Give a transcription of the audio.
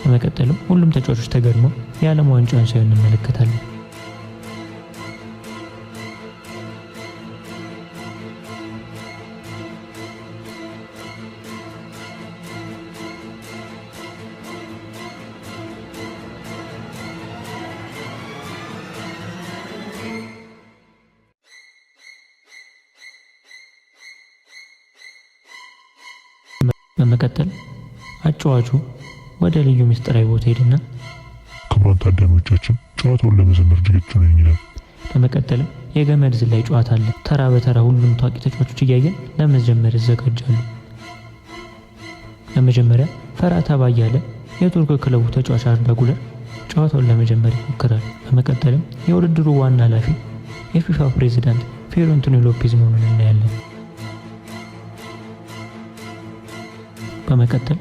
በመቀጠልም ሁሉም ተጫዋቾች ተገርመው የዓለም ዋንጫውን ሲያዩ እንመለከታለን። በመቀጠል አጫዋቹ ወደ ልዩ ምስጢራዊ ቦታ ሄድና ክቡራን ታዳሚዎቻችን ጨዋታውን ለመጀመር ዝግጁ ነን ይላል። በመቀጠልም የገመድ ዝላይ ጨዋታ አለ። ተራ በተራ ሁሉም ታዋቂ ተጫዋቾች እያየን ለመጀመር ይዘጋጃሉ። ለመጀመሪያ ፈራ ተባ እያለ የቱርክ ክለቡ ተጫዋች አርዳ ጉለር ጨዋታውን ለመጀመር ይሞክራል። በመቀጠልም የውድድሩ ዋና ኃላፊ የፊፋ ፕሬዝዳንት ፊዮሬንቲኖ ሎፔዝ መሆኑን እናያለን። በመቀጠል